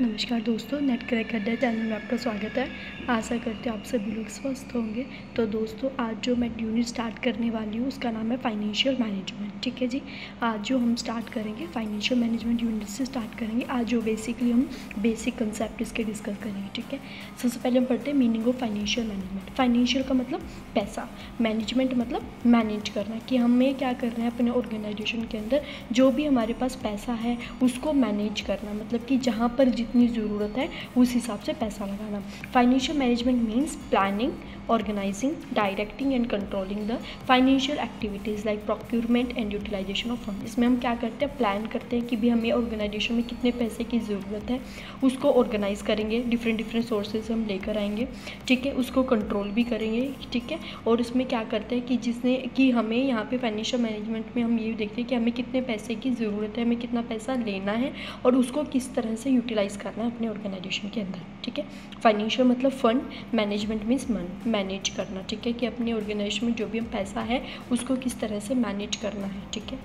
नमस्कार दोस्तों, net crack अड्डा चैनल में आपका स्वागत है। आशा करते हैं आप सभी लोग स्वस्थ होंगे। तो दोस्तों, आज जो मैं यूनिट स्टार्ट करने वाली हूँ उसका नाम है फाइनेंशियल मैनेजमेंट। ठीक है जी, आज जो हम स्टार्ट करेंगे फाइनेंशियल मैनेजमेंट यूनिट से स्टार्ट करेंगे। आज जो बेसिकली हम बेसिक कंसेप्ट इसके डिस्कस करेंगे। ठीक है, सबसे पहले हम पढ़ते हैं meaning of financial management. Financial का मतलब पैसा, मैनेजमेंट मतलब मैनेज करना, कि हमें क्या करना है अपने ऑर्गेनाइजेशन के अंदर जो भी हमारे पास पैसा है उसको मैनेज करना, मतलब कि जहाँ पर जितनी ज़रूरत है उस हिसाब से पैसा लगाना। Financial management means planning, organising, directing and controlling the financial activities like procurement and utilisation of fund. इसमें हम क्या करते हैं, प्लान करते हैं कि भी हमें ऑर्गेनाइजेशन में कितने पैसे की ज़रूरत है, उसको ऑर्गेनाइज करेंगे, डिफरेंट सोर्सेज हम लेकर आएंगे। ठीक है, उसको कंट्रोल भी करेंगे। ठीक है, और इसमें क्या करते हैं कि जिसने कि हमें यहाँ पे फाइनेंशियल मैनेजमेंट में हम ये देखते हैं कि हमें कितने पैसे की ज़रूरत है, हमें कितना पैसा लेना है और उसको किस तरह से यूटिलाइज़ करना है अपने ऑर्गेनाइजेशन के अंदर। ठीक है, फाइनेंशियल मतलब फंड, मैनेजमेंट मीन्स मैनेज करना। ठीक है, कि अपने ऑर्गेनाइजेशन में जो भी हम पैसा है उसको किस तरह से मैनेज करना है। ठीक है,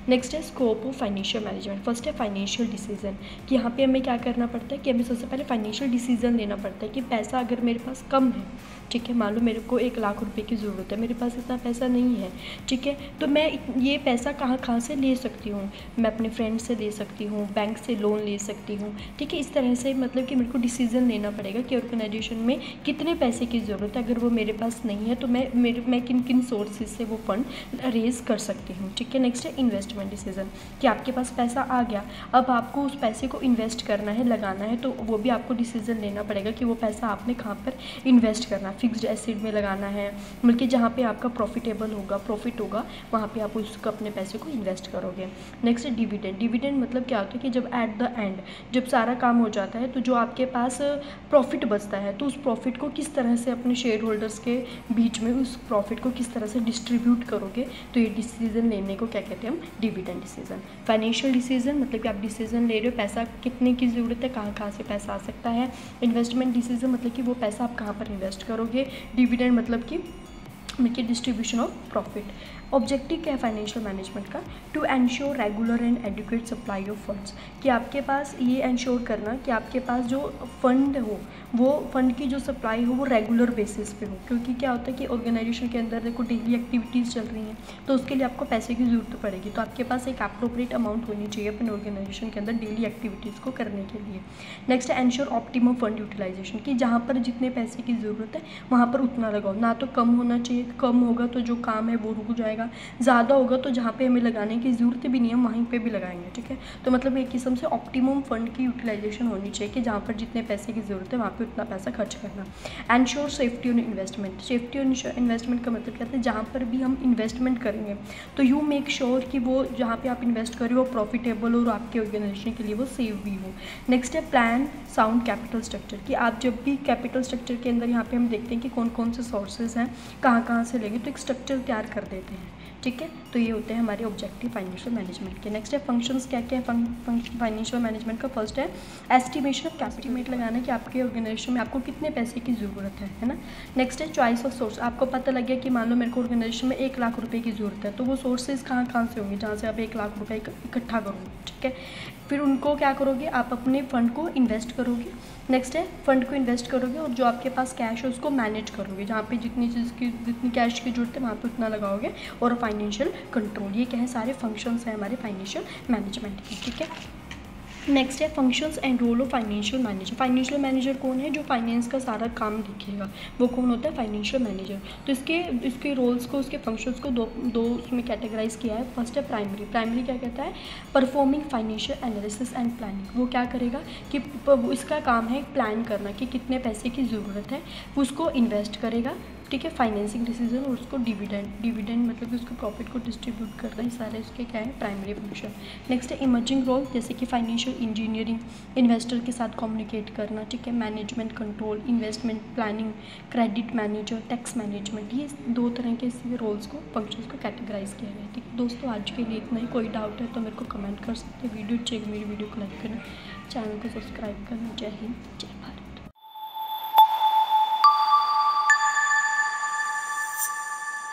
नेक्स्ट है scope of financial management. First है फाइनेंशियल डिसीजन, कि यहाँ पे हमें क्या करना पड़ता है कि हमें सबसे पहले फाइनेंशियल डिसीजन लेना पड़ता है कि पैसा अगर मेरे पास कम है, ठीक है, मान लो मेरे को 1 लाख रुपए की ज़रूरत है, मेरे पास इतना पैसा नहीं है। ठीक है, तो मैं ये पैसा कहाँ से ले सकती हूँ, मैं अपने फ्रेंड से ले सकती हूँ, बैंक से लोन ले सकती हूँ। ठीक है, इस तरह से मतलब कि मेरे को डिसीजन लेना पड़ेगा कि ऑर्गेनाइजेशन में कितने पैसे की ज़रूरत है। अगर वो मेरे पास नहीं है तो मैं किन किन सोर्सेज से वो फंड रेज कर सकती हूँ। ठीक है, नेक्स्ट है इन्वेस्टमेंट डिसीजन, कि आपके पास पैसा आ गया, अब आपको उस पैसे को इन्वेस्ट करना है, लगाना है, तो वो भी आपको डिसीजन लेना पड़ेगा कि वो पैसा आपने कहाँ पर इन्वेस्ट करना, फिक्स्ड एसेट में लगाना है, बल्कि जहाँ पे आपका प्रॉफिट होगा वहाँ पे आप उसको अपने पैसे को इन्वेस्ट करोगे। नेक्स्ट है डिविडेंड। डिविडेंड मतलब क्या होता है कि जब एट द एंड जब सारा काम हो जाता है तो जो आपके पास प्रॉफिट बचता है तो उस प्रॉफिट को किस तरह से अपने शेयर होल्डर्स के बीच में उस प्रॉफिट को किस तरह से डिस्ट्रीब्यूट करोगे, तो ये डिसीजन लेने को क्या कहते हैं हम, डिविडेंड डिसीजन। फाइनेंशियल डिसीजन मतलब कि आप डिसीजन ले रहे हो पैसा कितने की ज़रूरत है, कहाँ से पैसा आ सकता है। इन्वेस्टमेंट डिसीजन मतलब कि वो पैसा आप कहाँ पर इन्वेस्ट करोगे। डिविडेंड मतलब कि डिस्ट्रीब्यूशन ऑफ प्रॉफिट। ऑब्जेक्टिव क्या है फाइनेंशियल मैनेजमेंट का, to ensure regular and adequate supply of funds, कि आपके पास ये एंश्योर करना कि आपके पास जो फंड हो वो फंड की जो सप्लाई हो वो रेगुलर बेसिस पे हो। क्योंकि क्या होता है कि ऑर्गेनाइजेशन के अंदर देखो डेली एक्टिविटीज़ चल रही हैं तो उसके लिए आपको पैसे की ज़रूरत पड़ेगी, तो आपके पास एक अप्रोप्रिएट अमाउंट होनी चाहिए अपने ऑर्गेनाइजेशन के अंदर डेली एक्टिविटीज़ को करने के लिए। नेक्स्ट है एंश्योर ऑप्टिमम फंड यूटिलाइजेशन, कि जहाँ पर जितने पैसे की ज़रूरत है वहाँ पर उतना लगाओ, ना तो कम होना चाहिए, कम होगा तो जो काम है वो रुक जाएगा, ज़्यादा होगा तो जहाँ पे हमें लगाने की ज़रूरत भी नहीं है वहीं पे भी लगाएंगे। ठीक है, तो मतलब एक किस्म से ऑप्टिमम फंड की यूटिलाइजेशन होनी चाहिए कि जहाँ पर जितने पैसे की ज़रूरत है वहाँ पे उतना पैसा खर्च करना। Ensure safety on investment. Safety on investment का मतलब क्या है, जहाँ पर भी हम इन्वेस्टमेंट करेंगे तो यू मेक श्योर कि वो जहाँ पे आप इन्वेस्ट करें वो प्रॉफिटेबल हो और आपके ऑर्गेनाइजेशन के लिए वो सेफ भी हो। नेक्स्ट है प्लान साउंड कैपिटल स्ट्रक्चर, कि आप जब भी कैपिटल स्ट्रक्चर के अंदर यहाँ पे हम देखते हैं कि कौन कौन से सोर्सेज हैं, कहाँ से लेंगे, तो एक स्ट्रक्चर तैयार कर देते हैं। ठीक है, तो ये होते हैं हमारे ऑब्जेक्टिव फाइनेंशियल मैनेजमेंट के। नेक्स्ट है फंक्शंस, क्या क्या है फाइनेंशियल मैनेजमेंट का। फर्स्ट है एस्टिमेशन ऑफ कैपिटल, एस्टिमेट लगाना कि आपके ऑर्गेनाइजेशन में आपको कितने पैसे की ज़रूरत है ना। नेक्स्ट है चॉइस ऑफ सोर्स, आपको पता लग गया कि मान लो मेरे को ऑर्गेनाइजेशन में 1 लाख रुपए की ज़रूरत है, तो वो सोर्सेज कहाँ से होंगे जहाँ से आप 1 लाख रुपए इकट्ठा करोगे। ठीक है, फिर उनको क्या करोगे, आप अपने फंड को इन्वेस्ट करोगे। नेक्स्ट है फंड को इन्वेस्ट करोगे और जो आपके पास कैश है उसको मैनेज करोगे, जहाँ पे जितनी कैश की जरूरत है वहाँ पे उतना लगाओगे। और फाइनेंशियल कंट्रोल, ये क्या है, सारे फंक्शंस हैं हमारे फाइनेंशियल मैनेजमेंट के। ठीक है, नेक्स्ट है functions and role of financial manager. Financial manager कौन है, जो फाइनेंस का सारा काम देखेगा, वो कौन होता है, फाइनेंशियल मैनेजर। तो इसके रोल्स को, उसके फंक्शंस को दो उसमें कैटेगराइज किया है। फर्स्ट है प्राइमरी क्या कहता है, performing financial analysis and planning. वो क्या करेगा कि इसका काम है प्लान करना कि कितने पैसे की ज़रूरत है, उसको इन्वेस्ट करेगा। ठीक है, फाइनेंसिंग डिसीजन और उसको डिविडेंड मतलब कि उसको प्रॉफिट को डिस्ट्रीब्यूट करना, ये सारे इसके क्या है, प्राइमरी फंक्शन। नेक्स्ट है इमर्जिंग रोल, जैसे कि फाइनेंशियल इंजीनियरिंग, इन्वेस्टर के साथ कम्युनिकेट करना। ठीक है, management control, investment planning, credit manager, tax management, ये 2 तरह के इसी रोल्स को, फंक्शंस को कैटेगराइज किया गया है। ठीक है दोस्तों, आज के लिए इतना ही। कोई डाउट है तो मेरे को कमेंट कर सकते हैं। वीडियो अच्छी लगी मेरी वीडियो को लाइक करना, चैनल को सब्सक्राइब करना। जय हिंद, जय भारत।